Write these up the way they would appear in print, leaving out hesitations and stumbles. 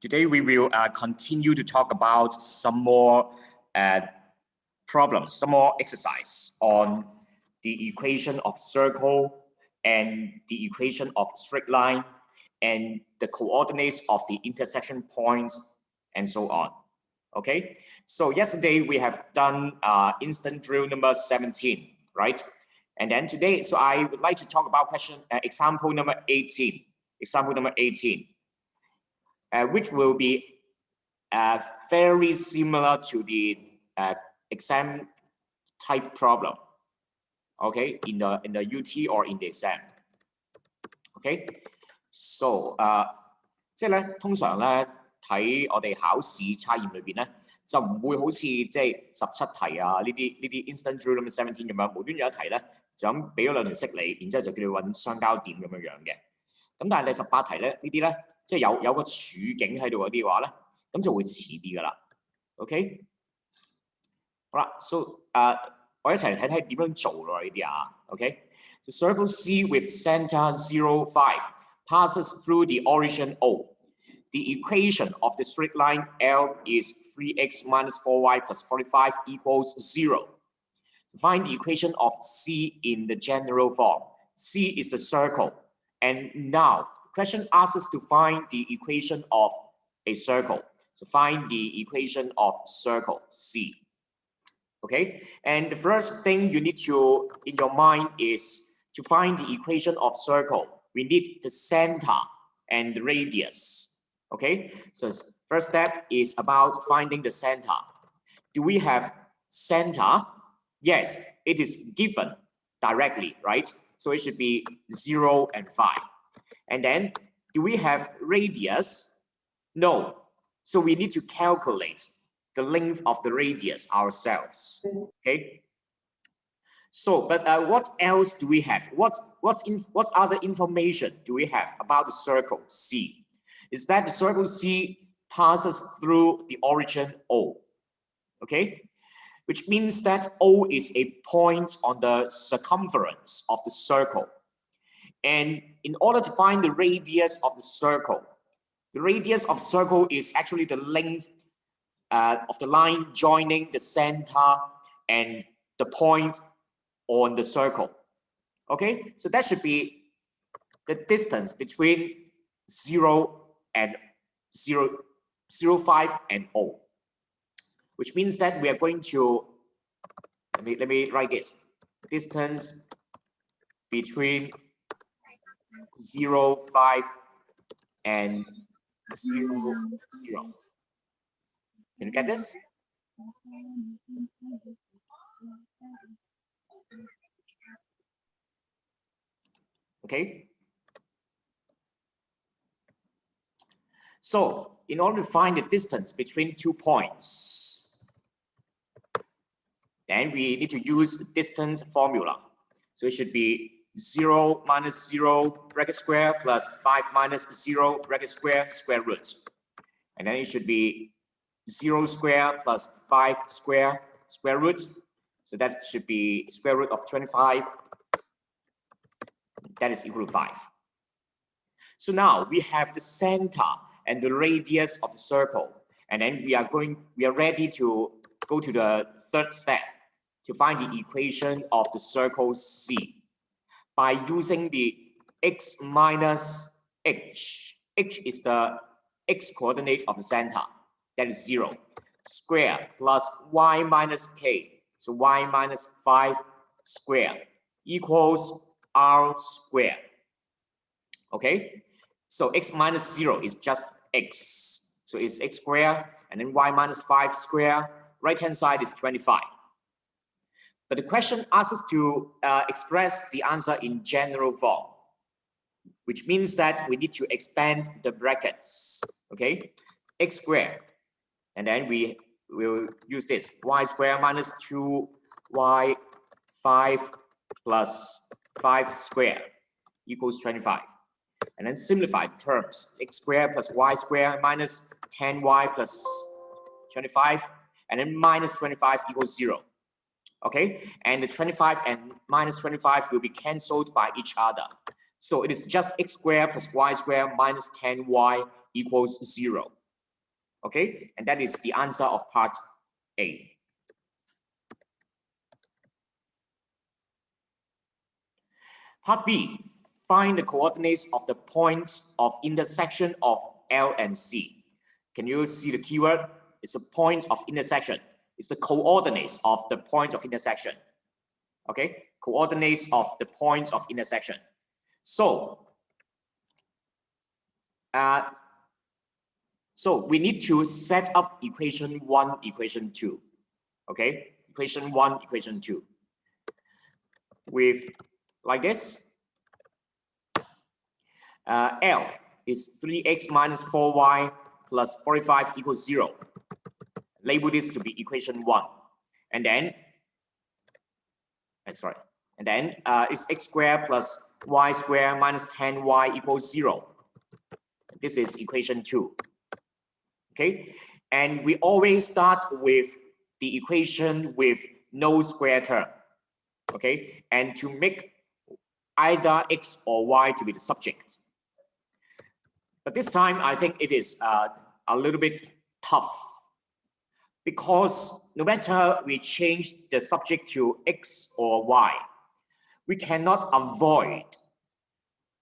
Today we will continue to talk about some more problems, some more exercise on the equation of circle and the equation of straight line and the coordinates of the intersection points and so on. Okay, so yesterday we have done instant drill number 17, right? And then today, so I would like to talk about example number 18. Example number 18. Which will be very similar to the exam type problem, okay, in the UT or in the exam. Okay, so 即係咧，通常咧睇我哋考試測驗裏邊咧，就唔會好似即係17題啊呢啲 instant drill number 17咁樣，無端有一題咧就咁俾咗兩條式你，然之後就叫你揾相交點咁樣樣嘅。咁但係第18題咧呢啲咧。即係有個處境喺度嗰啲嘅話咧，咁就會遲啲噶啦。OK， 好啦 ，so 我一齊睇睇點樣做咯呢啲啊。OK，so circle C with center 0, 5 passes through the origin O. The equation of the straight line L is 3x minus 4y plus 45 equals 0. So find the equation of C in the general form. C is the circle, and now. Question asks us to find the equation of a circle. So find the equation of circle C. Okay, and the first thing you need to in your mind is to find the equation of circle. We need the center and the radius. Okay, so first step is about finding the center. Do we have center? Yes, it is given directly, right? So it should be 0 and 5. And then, do we have radius? No. So we need to calculate the length of the radius ourselves. Okay. So, but what else do we have? What other information do we have about the circle C? Is that the circle C passes through the origin O. Okay, which means that O is a point on the circumference of the circle. And in order to find the radius of the circle is actually the length of the line joining the center and the point on the circle. Okay, so that should be the distance between 0 and 0, 5 and O, which means that we are going to let me write this distance between 0, 5 and 0, 0. Can you get this? Okay. So, in order to find the distance between 2 points, then we need to use the distance formula. So it should be 0 minus 0 bracket square plus 5 minus 0 bracket square root. And then it should be 0 square plus 5 square root. So that should be square root of 25. That is equal to 5. So now we have the center and the radius of the circle. And then we are ready to go to the third step to find the equation of the circle C. By using the x minus h. H is the x coordinate of the center, that is 0, square plus y minus k, so y minus 5 square equals r square. Okay, so x minus 0 is just x, so it's x square, and then y minus 5 square, right hand side is 25. But the question asks us to express the answer in general form, which means that we need to expand the brackets. Okay, x squared, and then we will use this y squared minus 2y 5 plus 5 squared equals 25. And then simplify terms, x squared plus y squared minus 10y plus 25, and then minus 25 equals 0. Okay, and the 25 and minus 25 will be cancelled by each other. So it is just x squared plus y squared minus 10y equals 0. Okay, and that is the answer of part A. Part B, find the coordinates of the points of intersection of L and C. Can you see the keyword? It's a point of intersection. It's the coordinates of the point of intersection. Okay, coordinates of the point of intersection. So we need to set up equation 1, equation 2. Okay, equation 1, equation 2. With like this. L is 3x minus 4y plus 45 equals 0. Label this to be equation 1. And then, it's x squared plus y squared minus 10y equals 0. This is equation 2. Okay, and we always start with the equation with no square term. Okay, and to make either x or y to be the subject. But this time, I think it is a little bit tough because no matter we change the subject to x or y, we cannot avoid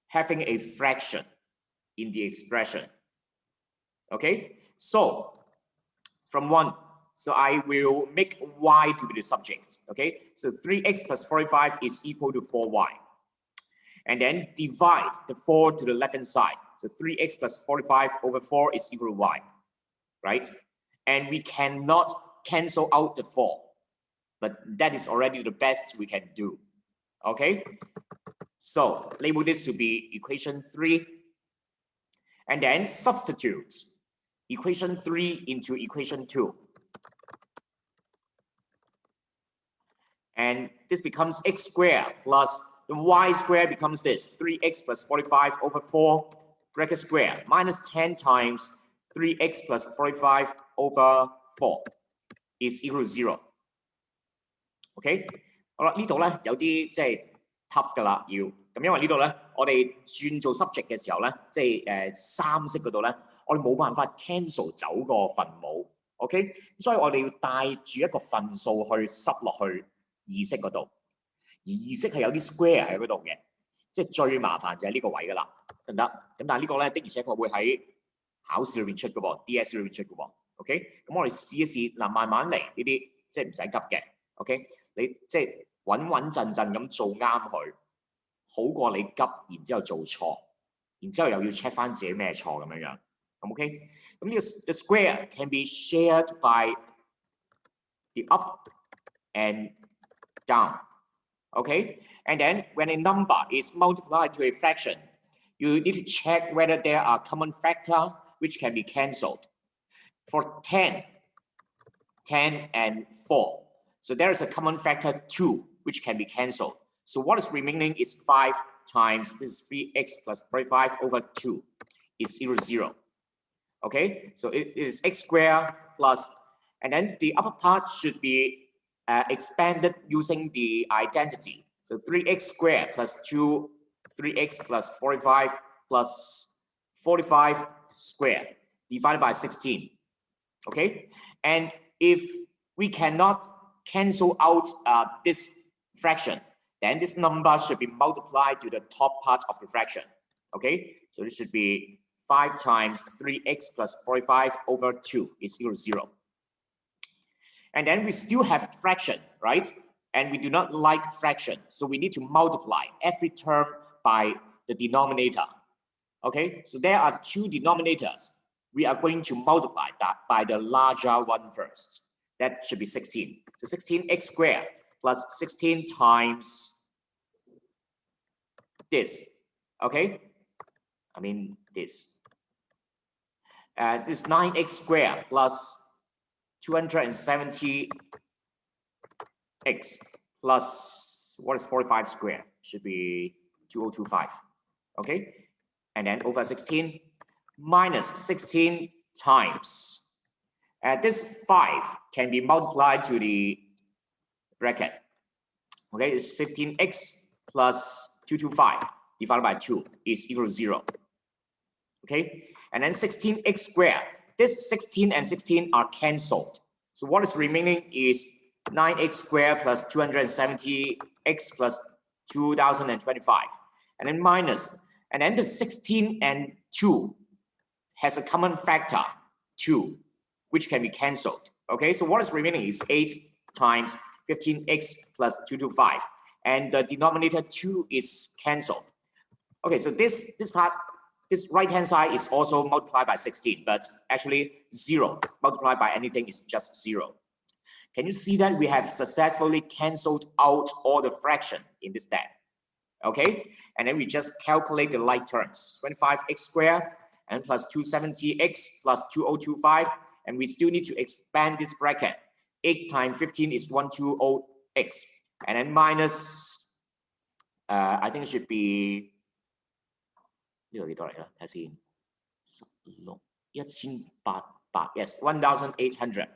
having a fraction in the expression. Okay, so from 1, so I will make y to be the subject. Okay, so 3x plus 45 is equal to 4y. And then divide the 4 to the left-hand side. So 3x plus 45 over 4 is equal to y, right? And we cannot cancel out the 4, but that is already the best we can do, okay? So label this to be equation 3. And then substitute equation 3 into equation 2. And this becomes x squared plus the y squared becomes this, 3x plus 45 over 4 bracket square minus 10 times 3x plus 45 over 4 is equal to 0. OK， 好啦，呢度咧有啲即係 tough 㗎啦，要咁因為呢度咧，我哋轉做 subject 嘅時候咧，即係三式嗰度咧，我哋冇辦法 cancel 走個分母 ，OK， 所以我哋要帶住一個分數去塞落去二式嗰度，而二式係有啲 square 喺嗰度嘅，即係最麻煩就係呢個位㗎啦，得唔得？咁但係呢個咧的而且確會喺考試裏邊出嘅喎 ，DS 裏邊出嘅喎 ，OK， 咁我哋試一試嗱，慢慢嚟呢啲，即係唔使急嘅 ，OK， 你即係穩穩陣陣咁做啱佢，好過你急然之後做錯，然之後又要 check 翻自己咩錯咁樣樣，咁 OK， 咁呢個 the square can be shared by the up and down. Okay, and then when a number is multiplied to a fraction, you need to check whether there are common factor which can be cancelled. For 10 and 4, so there is a common factor 2 which can be cancelled. So what is remaining is 5 times this is 3x plus 45 over 2 is 0. Okay, so it is x squared plus, and then the upper part should be expanded using the identity. So 3x squared plus 2, 3x plus 45 plus 45 squared divided by 16. Okay, and if we cannot cancel out this fraction, then this number should be multiplied to the top part of the fraction. Okay, so this should be 5 times 3x plus 45 over 2 is equal to 0. And then we still have fraction, right? And we do not like fraction. So we need to multiply every term by the denominator. Okay, so there are 2 denominators. We are going to multiply that by the larger one first. That should be 16. So 16x squared plus 16 times this. Okay, I mean this. This 9x squared plus 270x plus what is 45 squared? Should be 2025. Okay, and then over 16 minus 16 times. This 5 can be multiplied to the bracket. Okay, it's 15x plus 225 divided by 2 is equal to 0. Okay, and then 16x squared this 16 and 16 are cancelled. So what is remaining is 9x squared plus 270x plus 2025. And then minus. And then the 16 and 2 has a common factor, 2, which can be cancelled. Okay, so what is remaining is 8 times 15x plus 225. And the denominator 2 is cancelled. Okay, so this part, this right-hand side is also multiplied by 16, but actually 0 multiplied by anything is just 0. Can you see that we have successfully cancelled out all the fraction in this step? Okay, and then we just calculate the like terms, 25x squared and plus 270x plus 2025, and we still need to expand this bracket. 8 times 15 is 120x, and then minus, I think it should be 呢個幾多嚟啦？睇先，16,1800 yes 1,800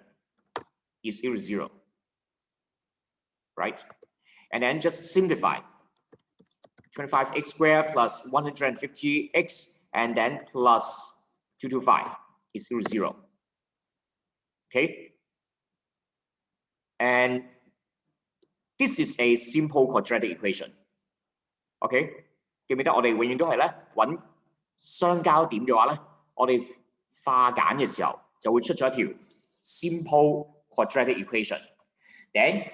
is equal to 0, right? And then just simplify 25x squared plus 150x and then plus 225 is equal to 0. Okay, and this is a simple quadratic equation. Okay. 記唔記得我哋永遠都係咧揾相交點嘅話咧，我哋化簡嘅時候就會出咗一條 simple quadratic equation. Then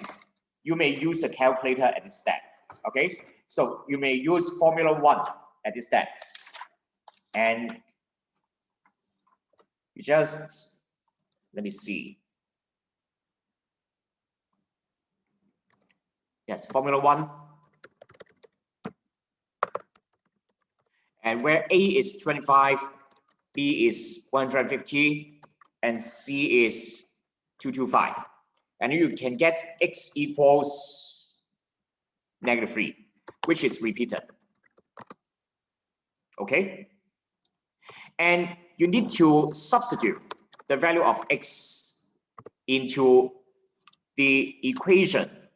you may use the calculator at this step. Okay, so you may use formula 1 at this step, and you just let me see. Yes, formula 1. And where A is 25, B is 150, and C is 225. And you can get x equals -3, which is repeated. Okay? And you need to substitute the value of x into the equation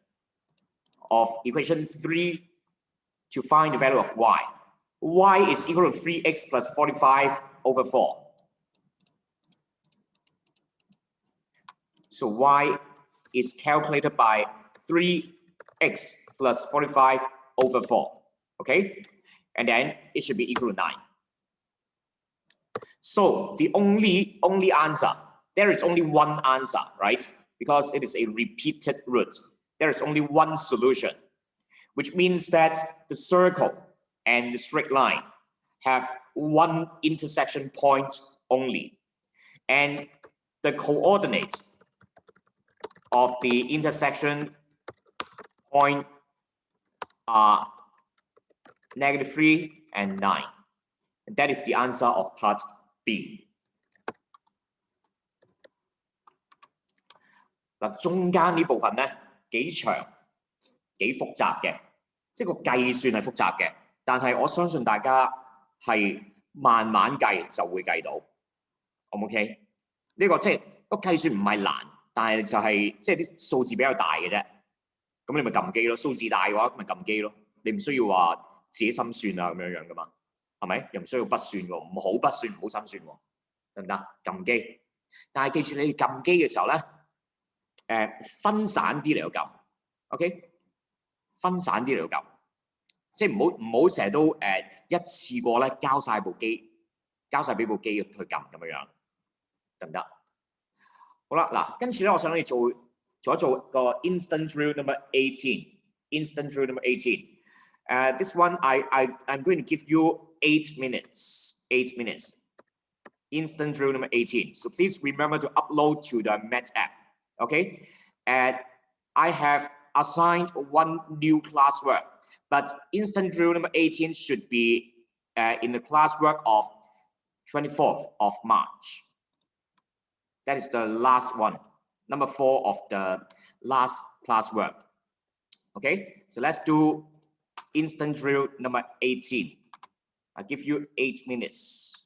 of equation 3 to find the value of y. Y is equal to 3x plus 45 over 4. So y is calculated by 3x plus 45 over 4. Okay? And then it should be equal to 9. So the only answer, there is only one answer, right? Because it is a repeated root. There is only one solution, which means that the circle and the straight line have one intersection point only. And the coordinates of the intersection point are -3 and 9. And that is the answer of part B. 嗱，中間呢部分咧幾長幾複雜嘅，即係個計算係複雜嘅。但係我相信大家係慢慢計就會計到 ，O 唔 OK？ 呢個即係個計算唔係難，但係就係即係啲數字比較大嘅啫。咁你咪撳機咯，數字大嘅話咪撳機咯。你唔需要話自己心算啊咁樣噶嘛，係咪？又唔需要筆算喎，唔好筆算，唔好心算喎，得唔得？撳機。但係記住你撳機嘅時候咧，分散啲嚟到撳 ，OK？ 分散啲嚟到撳。即係唔好成日都一次過咧交晒部機，交晒俾部機去撳咁樣，得唔得？好啦，嗱，跟住咧，我想你做個 instant drill number 18。instant drill number 18. This one I'm going to give you 8 minutes. 8 minutes. Instant drill number 18. So please remember to upload to the Math app. Okay? And I have assigned one new classwork. But instant drill number 18 should be in the classwork of 24th of March. That is the last one, number 4 of the last classwork. Okay, so let's do instant drill number 18. I'll give you 8 minutes.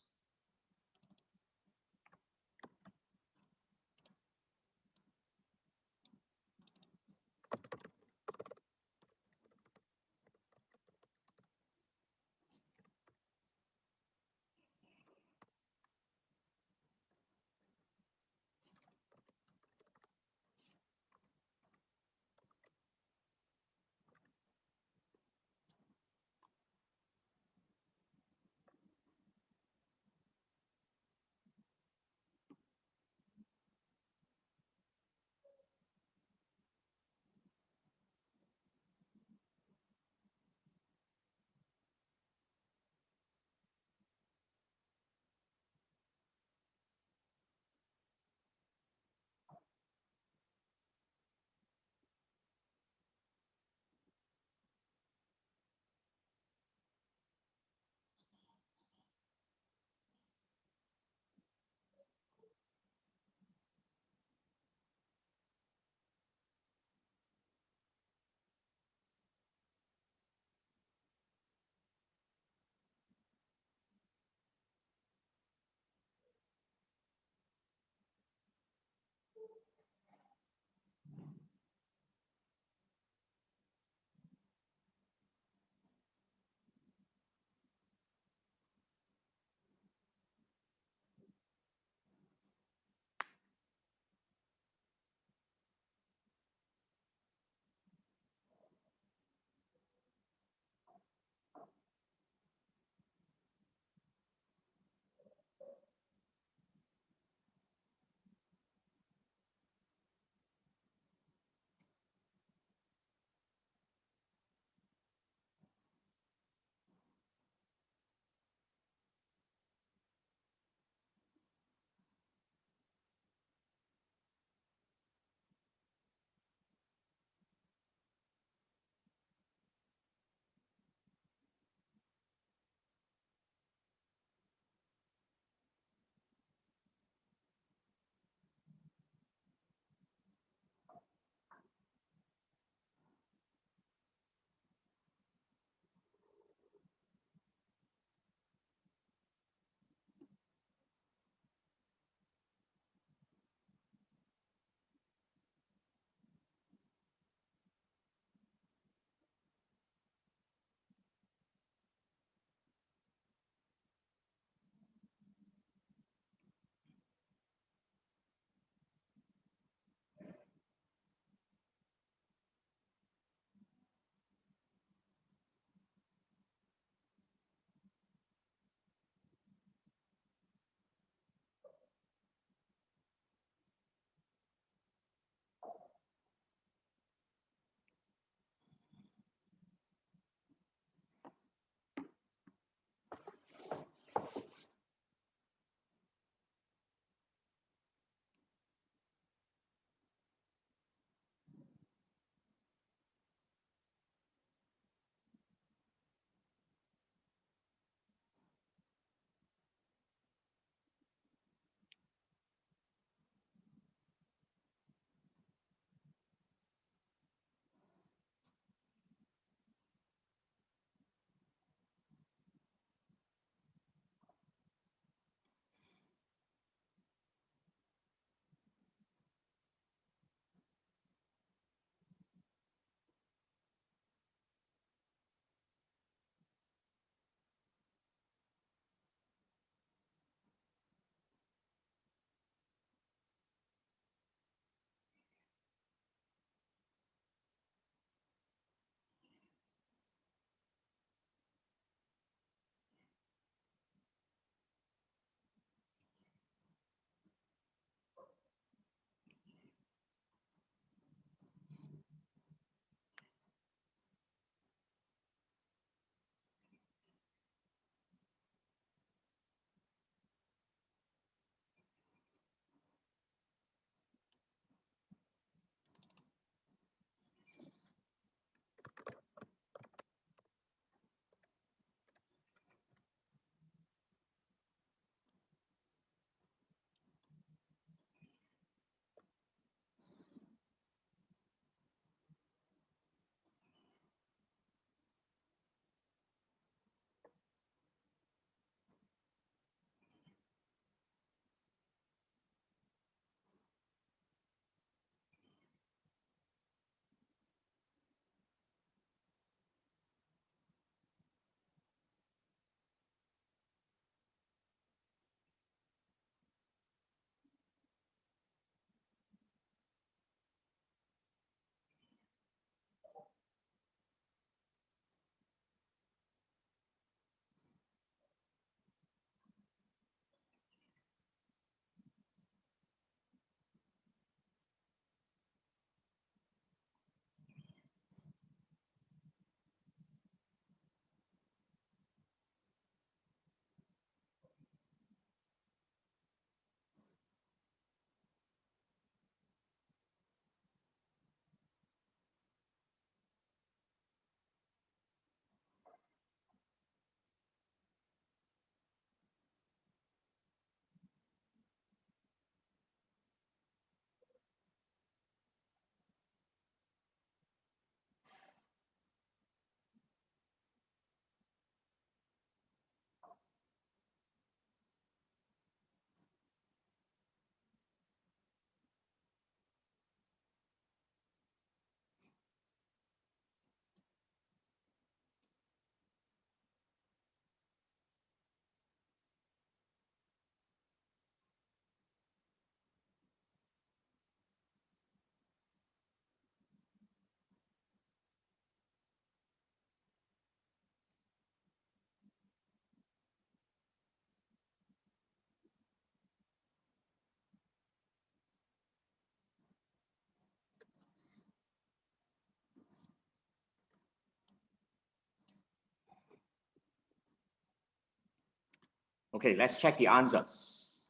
Okay, let's check the answers.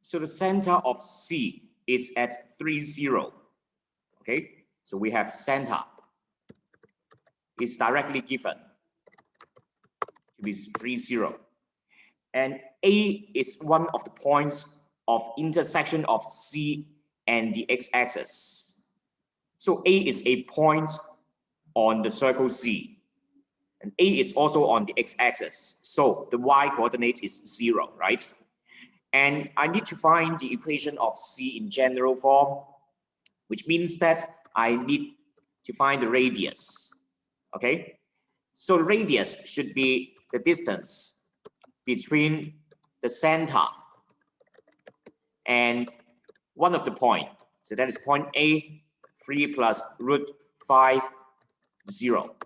So the center of C is at 3, 0. Okay, so we have center is directly given to be 3, 0. And A is one of the points of intersection of C and the x-axis. So A is a point on the circle C. And A is also on the x-axis. So the y-coordinate is 0, right? And I need to find the equation of C in general form, which means that I need to find the radius. Okay? So the radius should be the distance between the center and one of the point. So that is point A, 3 plus root 5, 0.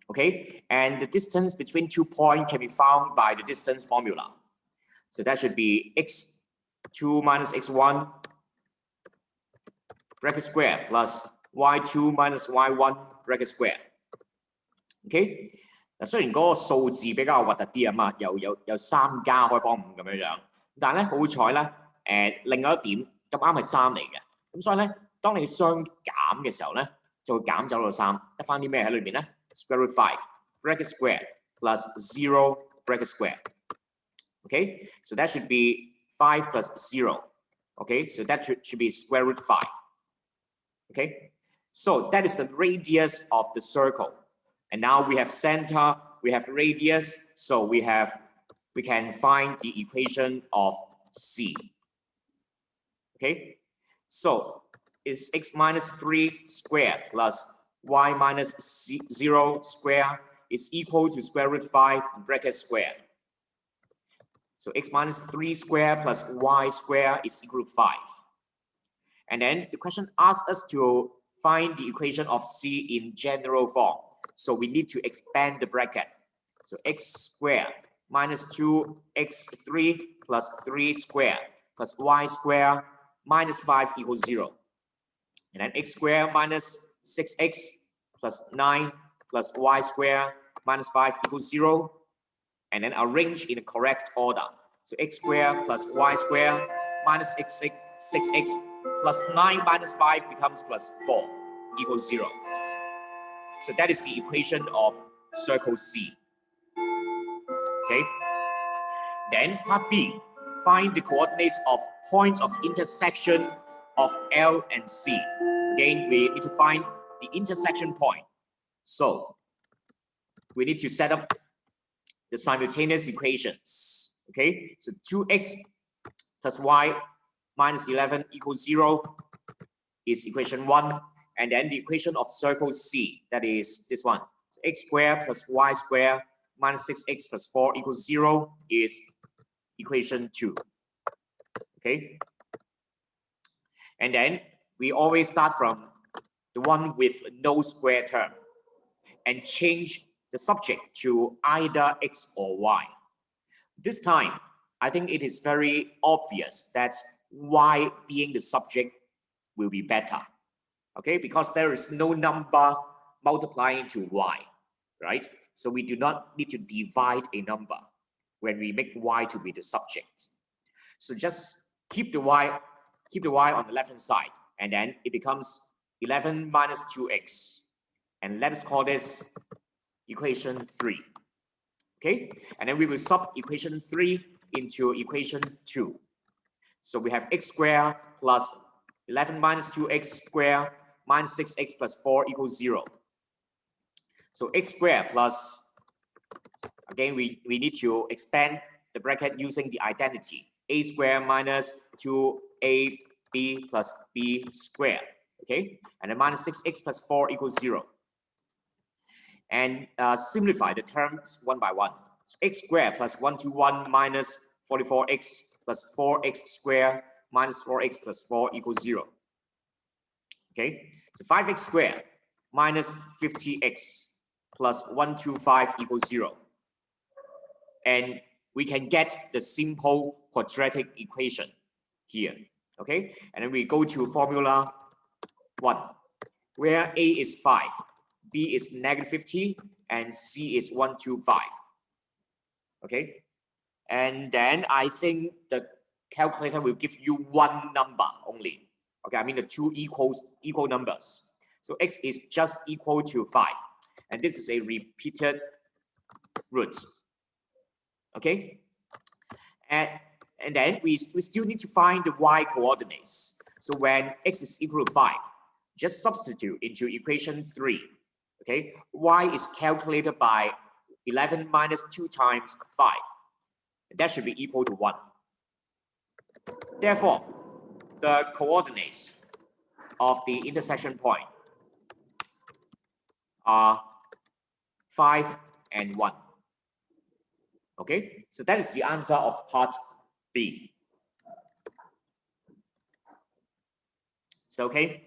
Okay, and the distance between 2 points can be found by the distance formula. So that should be x2 minus x1 bracket square plus y2 minus y1 bracket square. OK， 嗱雖然嗰個數字比較核突啲啊嘛，有3加開方5咁樣，但係咧好彩咧，另外一點咁啱係3嚟嘅，咁所以咧當你相減嘅時候咧，就會減走到3，得翻啲咩喺裏邊咧 ？Square root 5 bracket square plus 0 bracket square. Okay, so that should be 5 plus 0. Okay, so that should be square root 5. Okay, so that is the radius of the circle. And now we have center, we have radius, so we can find the equation of C. Okay, so it's x minus 3 squared plus y minus 0 squared is equal to square root 5 bracket square. So x minus 3 squared plus y squared is equal to 5. And then the question asks us to find the equation of C in general form. So we need to expand the bracket. So x squared minus 2x3 plus 3 squared plus y squared minus 5 equals 0. And then x squared minus 6x plus 9 plus y squared minus 5 equals 0. And then arrange in the correct order. So x squared plus y squared minus 6x plus 9 minus 5 becomes plus 4 equals 0. So that is the equation of circle C. Okay. Then part B, find the coordinates of points of intersection of L and C. Again, we need to find the intersection point. So we need to set up the simultaneous equations. Okay, so 2x plus y minus 11 equals 0 is equation 1. And then the equation of circle C, that is this one. So x squared plus y squared minus 6x plus 4 equals 0 is equation 2. Okay. And then we always start from the one with no square term and change the subject to either x or y. This time, I think it is very obvious that y being the subject will be better. Okay, because there is no number multiplying to y, right? So we do not need to divide a number when we make y to be the subject. So just keep the y on the left hand side, and then it becomes 11 minus 2x. And let us call this equation 3. Okay, and then we will sub equation 3 into equation 2. So we have x squared plus 11 minus 2x squared minus 6x plus 4 equals 0. So x squared plus, again, we need to expand the bracket using the identity. A squared minus 2ab plus b squared. Okay, and then minus 6x plus 4 equals 0. And simplify the terms one by one. So x squared plus 121 minus 44x plus 4x squared minus 4x plus 4 equals 0. Okay, so 5x squared minus 50x plus 125 equals 0. And we can get the simple quadratic equation here. Okay, and then we go to formula 1, where a is 5, b is negative 50, and c is 125. Okay, And then I think the calculator will give you one number only. Okay, I mean the two equal numbers. So x is just equal to 5. And this is a repeated root. Okay? And then we still need to find the y coordinates. So when x is equal to 5, just substitute into equation 3. Okay? Y is calculated by 11 minus 2 times 5. That should be equal to 1. Therefore, the coordinates of the intersection point are 5 and 1. Okay, so that is the answer of part B. So okay.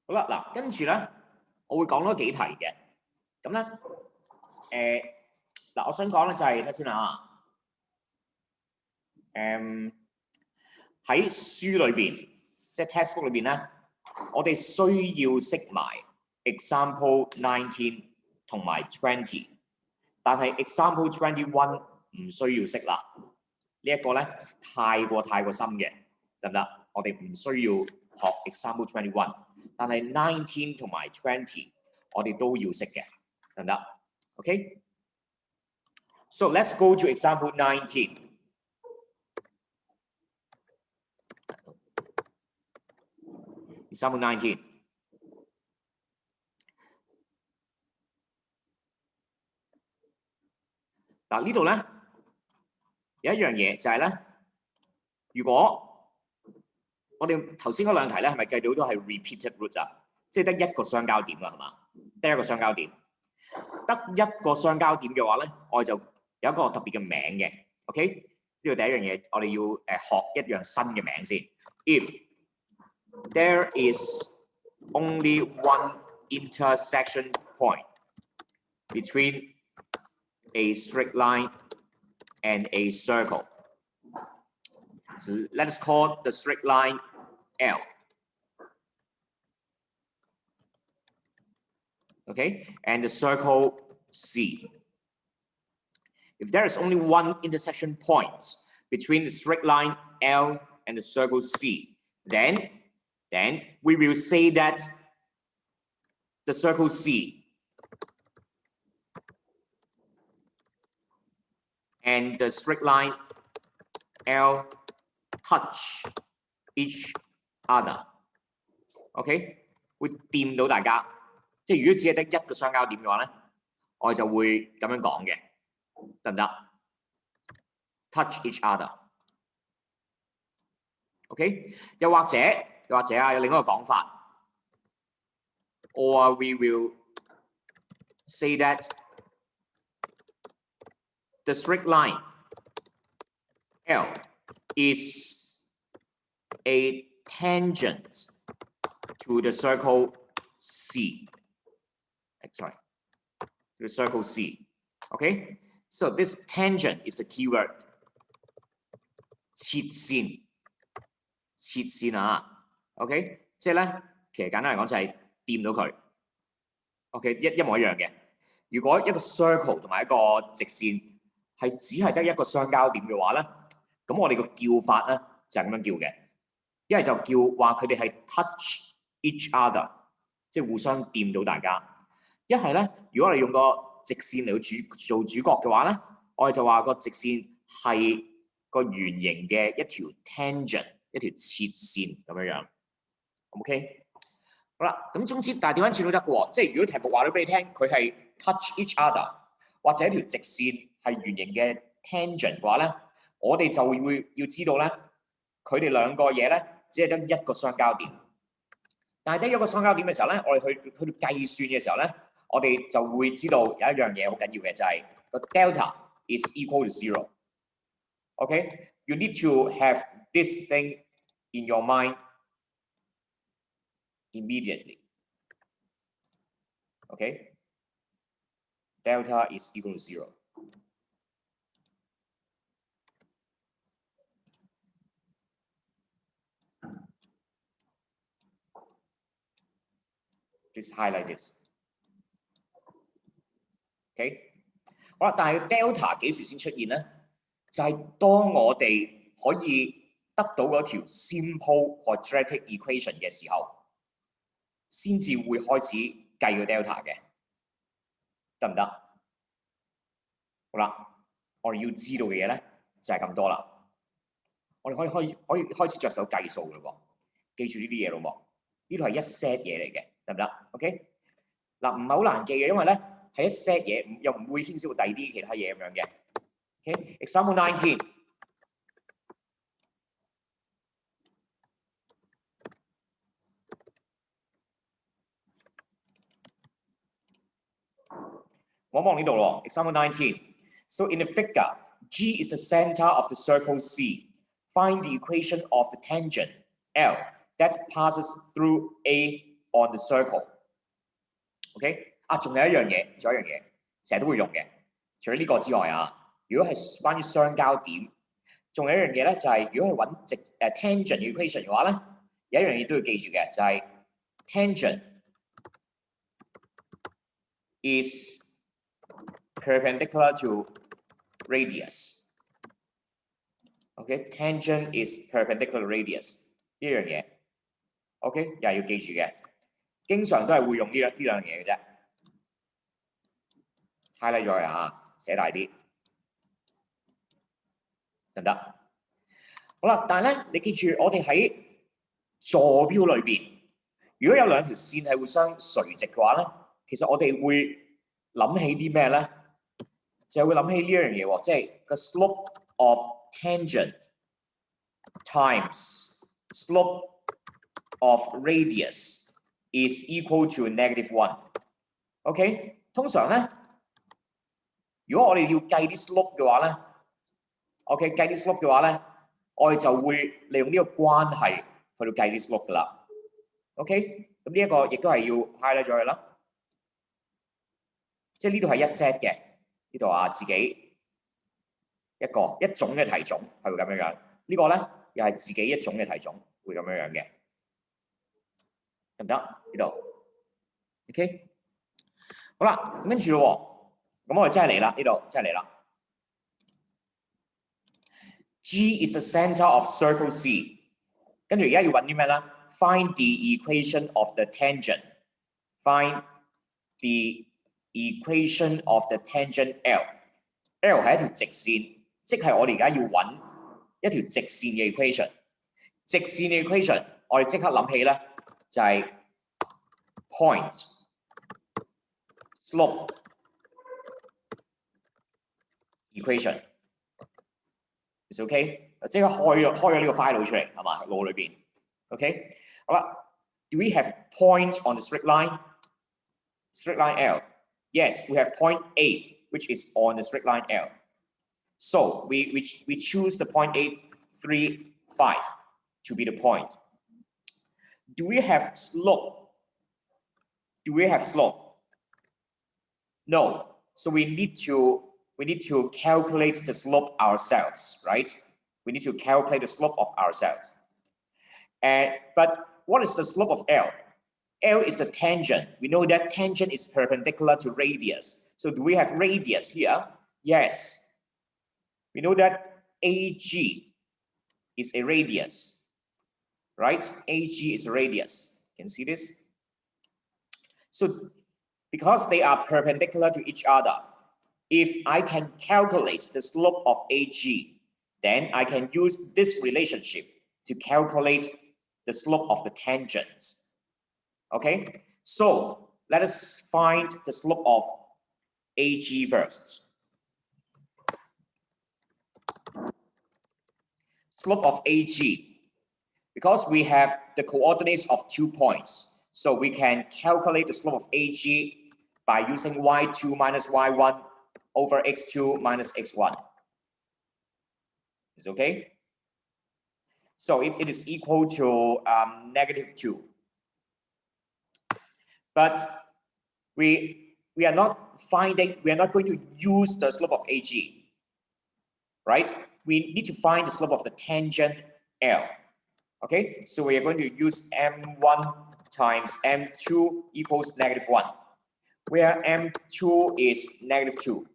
好啦，嗱，跟住咧，我會講多幾題嘅。咁咧，嗱，我想講咧就係睇先啦喺書裏邊，即係 textbook 裏邊咧，我哋需要識埋 example 19同埋20，但係 example 21唔需要識啦。呢一個咧太過深嘅，得唔得？我哋唔需要學 example 21，但係19同埋20我哋都要識嘅，得唔得 ？Okay. So let's go to example 19. Example 19. 嗱呢度咧有一樣嘢就係咧，如果我哋頭先嗰兩題咧係咪計到都係 repeated root 啊？即係得一個相交點㗎係嘛？得一個相交點，得一個相交點嘅話咧，我哋就有一個特別嘅名嘅。OK， 呢度第一樣嘢我哋要學一樣新嘅名先。If there is only one intersection point between a straight line and a circle. So let us call the straight line L. Okay, and the circle C. If there is only one intersection point between the straight line L and the circle C, then we will say that the circle C and the straight line L touch each other. OK， 會掂到大家。即係如果只係得一個相交點嘅話咧，我哋就會咁樣講嘅，得唔得 ？Touch each other。OK， 又或者啊，有另一個講法 ，or we will say that the straight line L is a tangent to the circle C. Sorry, to the circle C. Okay, so this tangent is the keyword. 切線啊 ，OK， 即係咧，其實簡單嚟講就係掂到佢 ，OK， 一模一樣嘅。如果一個 circle 同埋一個直線係只係得一個相交點嘅話咧，咁我哋個叫法咧就係咁樣叫嘅。一係就叫話佢哋係 touch each other， 即係互相掂到大家。一係咧，如果我哋用個直線嚟做主角嘅話咧，我哋就話個直線係個圓形嘅一條 tangent， 一條切線咁樣樣。OK， 好啦，咁總之，但係調翻轉都得嘅喎，即係如果題目話咗俾你聽，佢係 touch each other， 或者一條直線係圓形嘅 tangent 嘅話咧，我哋就會要知道咧，佢哋兩個嘢咧只係得一個相交點。但係得一個相交點嘅時候咧，我哋去到計算嘅時候咧，我哋就會知道有一樣嘢好緊要嘅就係個 delta is equal to 0。Okay, you need to have this thing in your mind immediately. Okay, delta is equal to 0. Please highlight this. OK， 好啦，但係 delta 幾時先出現咧？就係當我哋可以得到嗰條 simple quadratic equation 嘅時候，先至會開始計個 delta 嘅，得唔得？好啦，我哋要知道嘅嘢咧就係咁多啦。我哋可以開始着手計數嘞喎，記住呢啲嘢咯喎。呢度係一 set 嘢嚟嘅，得唔得 ？OK， 嗱唔係好難記嘅，因為咧係一 set 嘢，又唔會牽涉到第二啲其他嘢咁樣嘅。OK，example 19。望呢度咯 ，example 19。So in the figure, G is the center of the circle C. Find the equation of the tangent L that passes through A on the circle. OK， 仲有一樣嘢，成日都會用嘅，除咗呢個之外啊，如果係關於相交點，仲有一樣嘢咧，就係如果係揾tangent equation 嘅話咧，有一樣嘢都要記住嘅，就係 tangent is perpendicular to radius. OK， tangent is perpendicular to radius 呢樣嘢。OK， 又係要記住嘅，經常都係會用呢兩樣嘢嘅啫。highlight 咗佢啊，寫大啲，得唔得？好啦，但係咧，你記住，我哋喺坐標裏邊，如果有兩條線係互相垂直嘅話咧，其實我哋會諗起啲咩咧？就會諗起呢一樣嘢喎，即係個 slope of tangent times slope of radius is equal to -1。OK， 通常咧，如果我哋要計啲 slope 嘅話咧 ，OK 計啲 slope 嘅話咧，我哋就會利用呢個關係去到計啲 slope 噶啦。OK， 咁呢一個亦都係要 highlight 咗佢啦。即係呢度係一 set 嘅，呢度啊自己一種嘅題種係會咁樣樣。呢個咧又係自己一種嘅題種會咁樣樣嘅，得唔得？呢度 OK， 好啦，跟住咯，咁我哋真係嚟啦，呢度真係嚟啦。G is the center of circle C， 跟住而家要揾啲咩咧 ？Find the equation of the tangent. Find the equation of the tangent L。L 係一條直線，即係我哋而家要揾一條直線嘅 equation。直線嘅 equation， 我哋即刻諗起咧就係 point slope equation。Is OK， 即刻開咗呢個 file 出嚟係嘛？腦裏邊 OK。好啦 ，Do we have point on the straight line? Straight line L. Yes, we have point A, which is on the straight line L. So we choose the point A 3, 5 to be the point. Do we have slope? Do we have slope? No. So we need to calculate the slope ourselves, right? We need to calculate the slope of ourselves. But what is the slope of L? L is the tangent. We know that tangent is perpendicular to radius. So do we have radius here? Yes. We know that AG is a radius, right? AG is a radius. Can you see this? So because they are perpendicular to each other, if I can calculate the slope of AG, then I can use this relationship to calculate the slope of the tangents. Okay, so let us find the slope of AG first. Slope of AG, because we have the coordinates of 2 points, so we can calculate the slope of AG by using y2 minus y1 over x2 minus x1. Is okay? So it is equal to -2. But we are not going to use the slope of AG, right? We need to find the slope of the tangent L. Okay, so we are going to use m1 times m2 equals -1. where m2 is -2.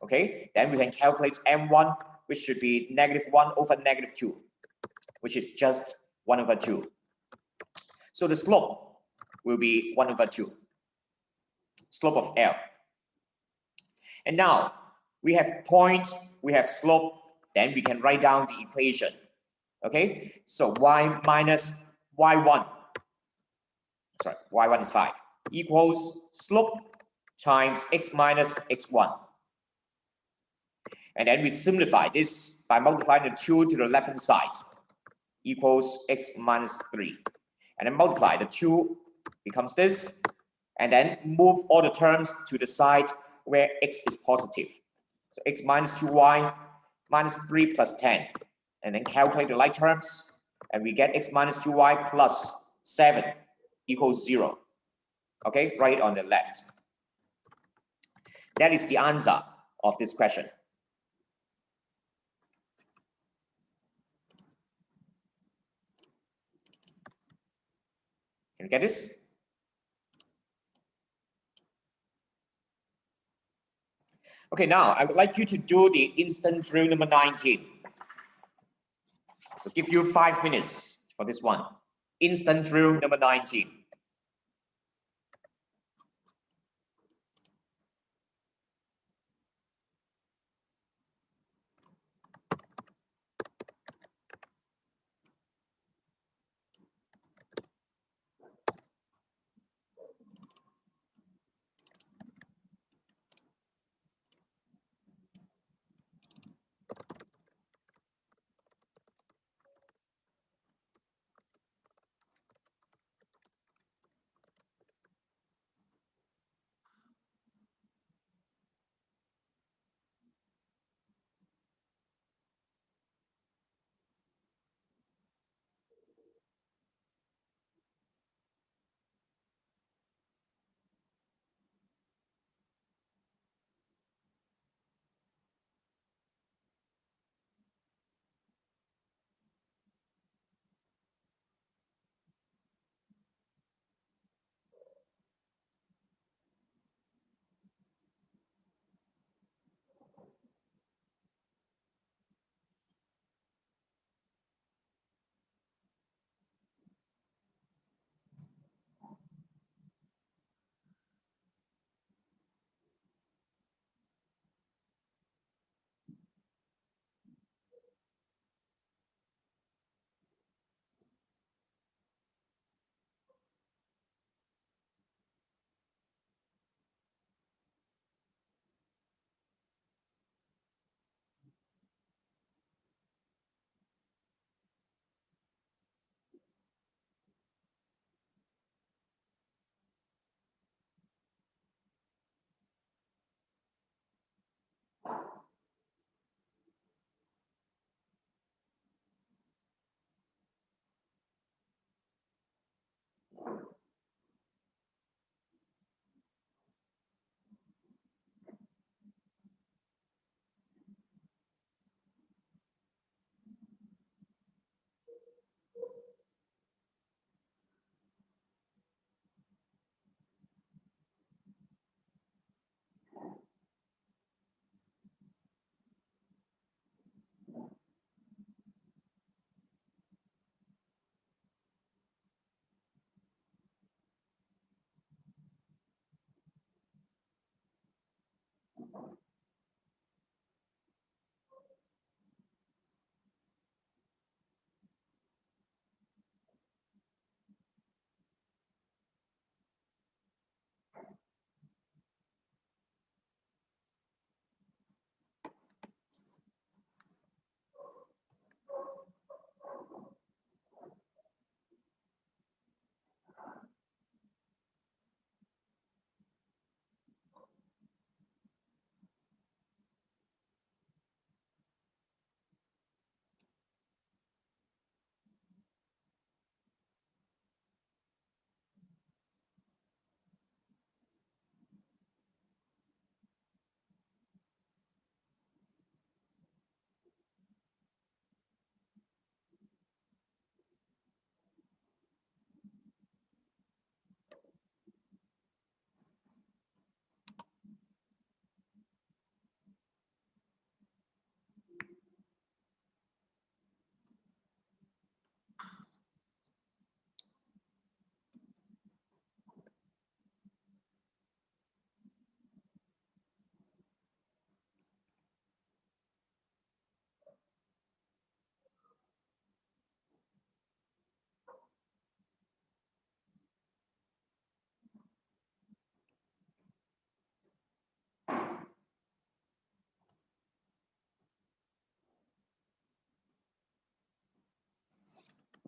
Okay, then we can calculate m1, which should be -1 over -2, which is just 1 over 2. So the slope will be 1 over 2, slope of L. And now we have point, we have slope, then we can write down the equation. Okay, so y minus y1, sorry, y1 is 5, equals slope times x minus x1. And then we simplify this by multiplying the 2 to the left-hand side, equals x minus 3. And then multiply the 2 becomes this, and then move all the terms to the side where x is positive. So x minus 2y minus 3 plus 10. And then calculate the like terms, and we get x minus 2y plus 7 equals 0. Okay, right on the left. That is the answer of this question. Can you get this? Okay, now I would like you to do the instant drill number 19. So give you 5 minutes for this one. Instant drill number 19.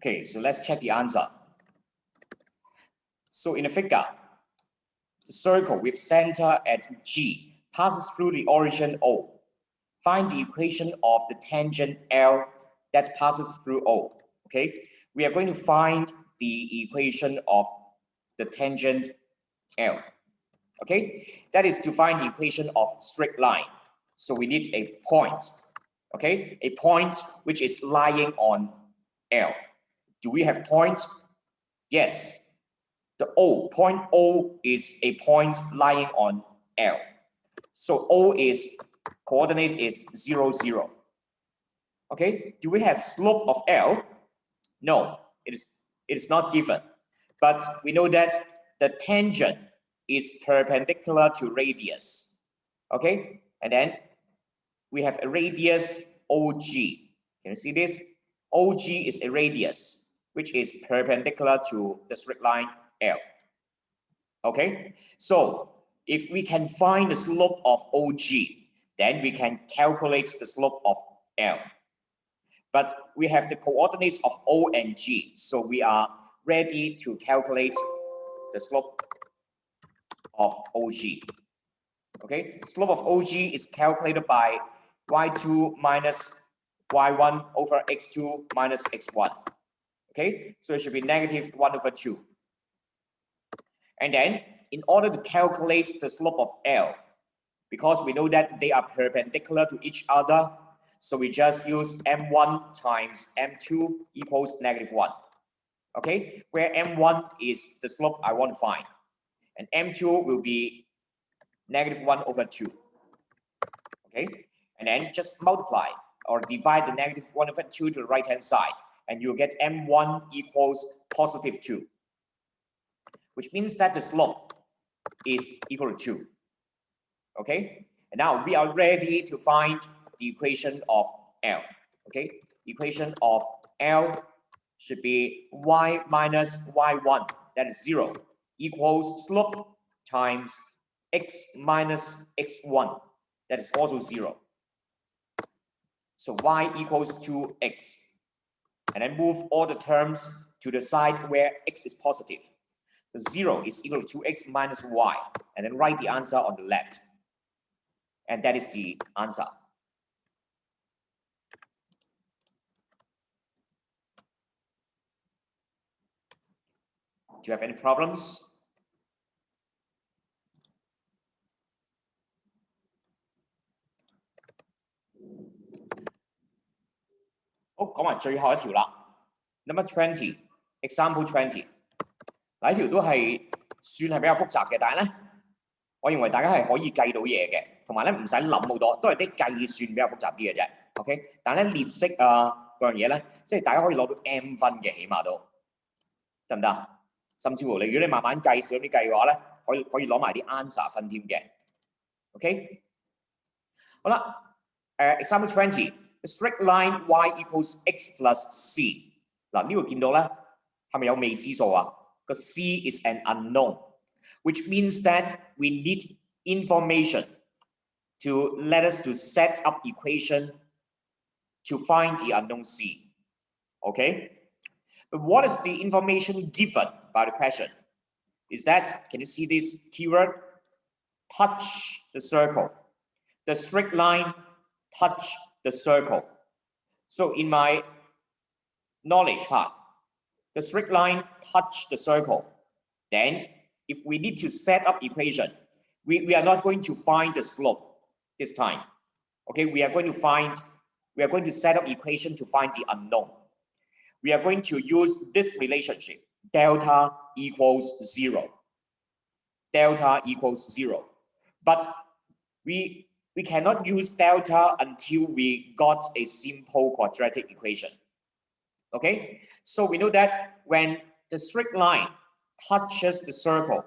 Okay, so let's check the answer. So in the figure, the circle with center at G passes through the origin O. Find the equation of the tangent L that passes through O. Okay, we are going to find the equation of the tangent L. Okay, that is to find the equation of straight line. So we need a point. Okay, a point which is lying on L. Do we have points? Yes. The point O is a point lying on L. So O is coordinates is 0, 0. Okay, do we have slope of L? No, it is not given. But we know that the tangent is perpendicular to radius. Okay, and then we have a radius OG. Can you see this? OG is a radius which is perpendicular to the straight line L. Okay, so if we can find the slope of OG, then we can calculate the slope of L. But we have the coordinates of O and G, so we are ready to calculate the slope of OG. Okay, slope of OG is calculated by y2 minus y1 over x2 minus x1. Okay, so it should be negative 1 over 2. And then, in order to calculate the slope of L, because we know that they are perpendicular to each other, so we just use m1 times m2 equals negative 1. Okay, where m1 is the slope I want to find, and m2 will be negative 1 over 2. Okay, and then just multiply or divide the negative 1 over 2 to the right hand side, and you'll get m1 equals positive 2, which means that the slope is equal to 2. Okay, and now we are ready to find the equation of L. Okay, equation of L should be y minus y1, that is 0, equals slope times x minus x1, that is also 0. So y equals 2x. And then move all the terms to the side where x is positive. The 0 is equal to 2x minus y. And then write the answer on the left. And that is the answer. Do you have any problems?好，講埋最後一條啦。Number 20, example 20。嗱，呢條都係算係比較複雜嘅，但係咧，我認為大家係可以計到嘢嘅，同埋咧唔使諗好多，都係啲計算比較複雜啲嘅啫。OK， 但係咧列式啊嗰樣嘢咧，即係大家可以攞到 M 分嘅，起碼都得唔得？甚至乎如果你慢慢計少啲計嘅話咧，可以攞埋啲 answer 分添嘅。OK， 好啦，example 20。The straight line y equals x plus c。嗱，呢度見到咧，係咪有未知數啊？個 c is an unknown, which means that we need information to let us to set up equation to find the unknown c. Okay? But what is the information given by the question? Is that, can you see this keyword? Touch the circle. The straight line touch the circle. So in my knowledge part, the straight line touch the circle. Then if we need to set up equation, we are not going to find the slope this time. Okay, we are going to set up equation to find the unknown. We are going to use this relationship, delta equals 0. Delta equals 0. But we cannot use delta until we got a simple quadratic equation. Okay, so we know that when the straight line touches the circle,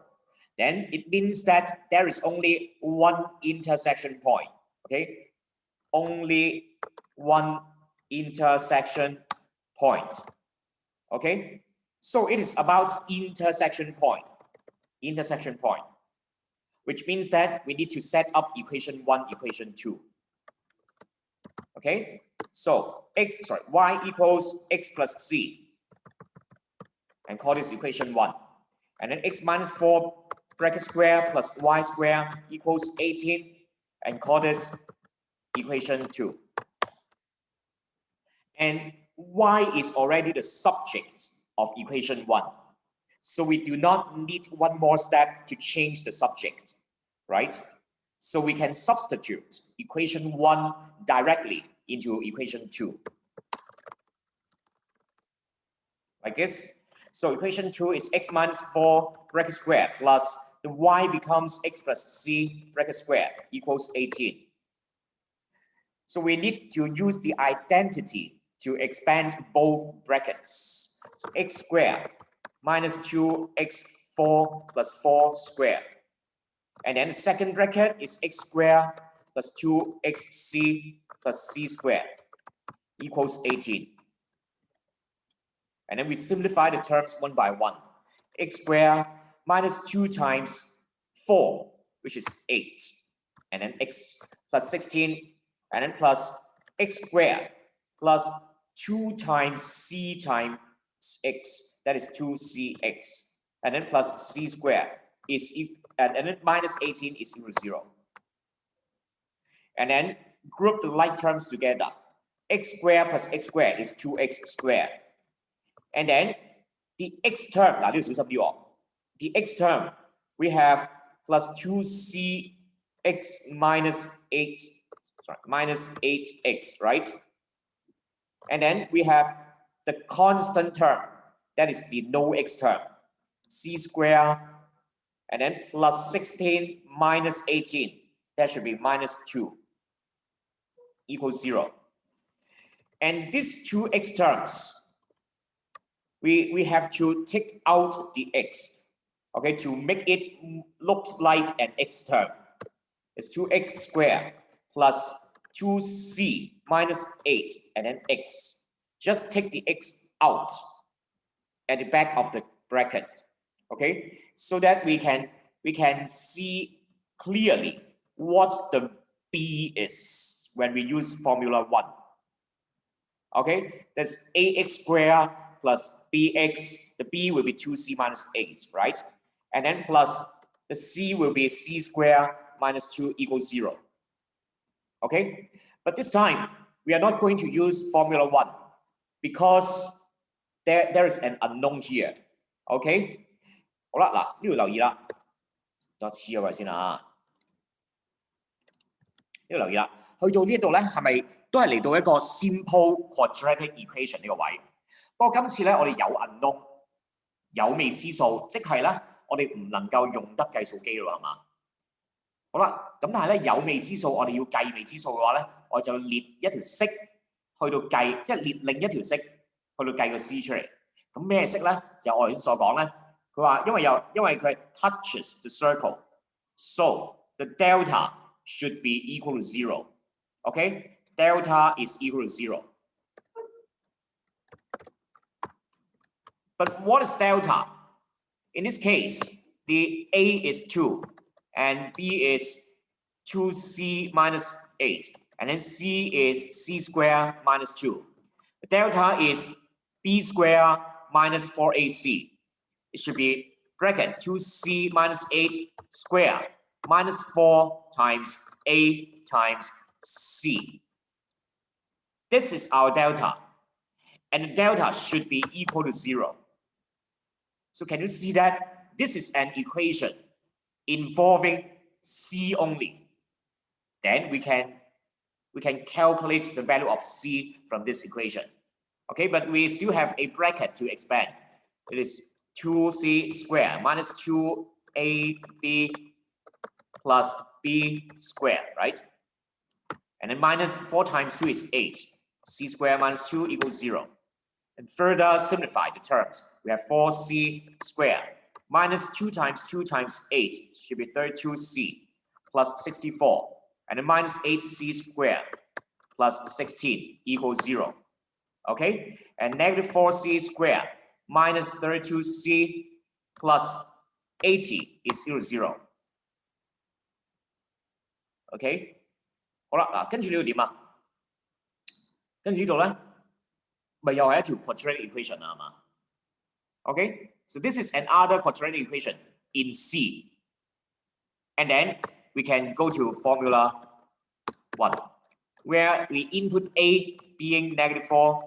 then it means that there is only one intersection point. Okay, only one intersection point. Okay, so it is about intersection point, which means that we need to set up equation 1, equation 2. Okay, so y equals x plus c. and call this equation 1. And then x minus 4 bracket square plus y square equals 18, and call this equation 2. And y is already the subject of equation 1. So we do not need one more step to change the subject, right? So we can substitute equation 1 directly into equation 2. Like this. So equation 2 is x minus 4 bracket square plus the y becomes x plus c bracket square equals 18. So we need to use the identity to expand both brackets. So x squared minus 2x4 plus 4 squared. And then the second bracket is x squared plus 2xc plus c squared equals 18. And then we simplify the terms one by one. X squared minus 2 times 4, which is 8. And then x plus 16, and then plus x squared plus 2 times c times x, that is 2cx. And then plus c squared is, and then minus 18 is equal to 0. And then group the like terms together. X squared plus x squared is 2x squared. And then the x term, the x term, we have plus 2cx minus 8, minus 8x, right? And then we have the constant term, that is the no x term, c squared, and then plus 16 minus 18, that should be minus 2, equals 0. And these two x terms, we have to take out the x, okay, to make it looks like an x term. It's 2x squared plus 2c minus 8 and then x. Just take the x out at the back of the bracket, okay, so that we can see clearly what the b is when we use formula 1. Okay, that's ax squared plus bx, the b will be 2c minus 8, right? And then plus the c will be c squared minus 2 equals 0. Okay, but this time we are not going to use formula 1 because there is an unknown here. Okay, 好啦，嗱呢度留意啦，再黐咗佢先啦。呢度留意啦，去到呢度咧，係咪都係嚟到一個 simple quadratic equation 呢個位？不過今次咧，我哋有 unknown， 有未知數，即係咧，我哋唔能夠用得計數機咯，係嘛？好啦，咁但係咧有未知數，我哋要計未知數嘅話咧，我就列一條式去到計，即係列另一條式去到計個 c 出嚟。咁咩式咧？就我頭先所講咧，佢話因為佢係 touches the circle， so the delta should be equal to 0. Okay, delta is equal to 0. But what is delta? In this case, the A is 2 and B is 2c minus 8, and then C is c squared minus 2. The delta is b squared minus 4ac. It should be bracket 2c minus 8 squared minus 4 times A times C. This is our delta, and the delta should be equal to 0. So can you see that this is an equation involving C only? Then we can calculate the value of C from this equation. Okay, but we still have a bracket to expand. It is 2c squared minus 2ab plus b squared, right? And then minus 4 times 2 is 8. C squared minus 2 equals 0. And further simplify the terms. We have 4c squared minus 2 times 2 times 8 should be 32c plus 64. And then minus 8c squared plus 16 equals 0. Okay? And negative 4c squared minus 32c plus 80 is equal to 0. Okay? 好啦，嗱，跟住呢度點啊？跟住呢度咧，咪又係一條 quadratic equation 啊，係嘛 Okay, so this is another quadratic equation in C. And then we can go to formula 1, where we input A being -4,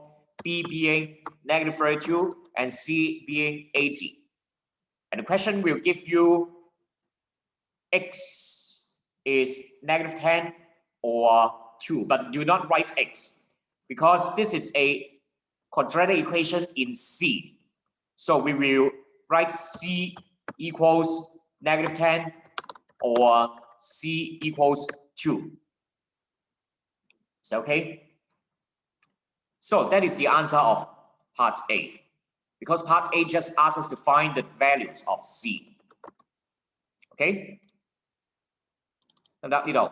B being -32, and C being 80. And the question will give you X is -10 or 2, but do not write X because this is a quadratic equation in C. So we will write C equals -10 or C equals 2. Is that okay? So that is the answer of part A. Because part A just asks us to find the values of C. Okay? 得唔得呢度？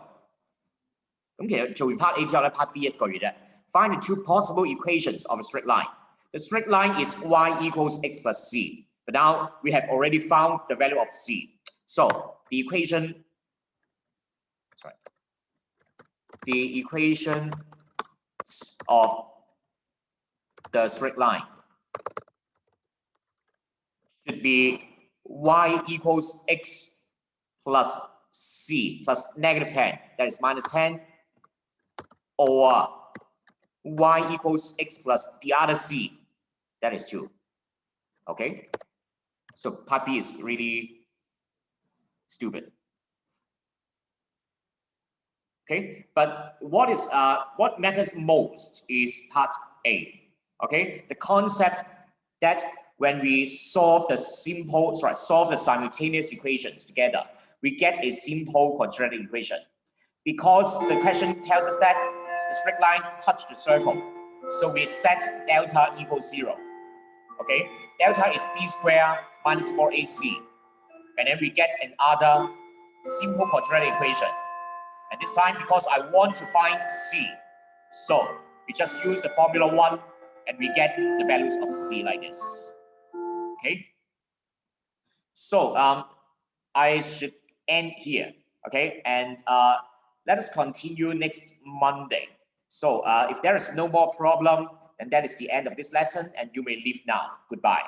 咁其實做完 part A 之後咧 ，part B 一句啫。Find the 2 possible equations of a straight line. The straight line is y equals x plus c. But now we have already found the value of c. So the equation of the straight line should be y equals x plus c plus -10, that is -10, or y equals x plus the other c, that is 2. Okay, so part B is really stupid. Okay, but what matters most is part A. Okay, the concept that when we solve the simultaneous equations together, we get a simple quadratic equation. Because the question tells us that the straight line touched the circle, so we set delta equals 0. Okay, delta is b squared minus 4ac, and then we get another simple quadratic equation. And this time, because I want to find c, so we just use the formula 1, and we get the values of c like this. Okay, so I should end here. Okay, and let us continue next Monday. So if there is no more problem, then that is the end of this lesson, and you may leave now. Goodbye.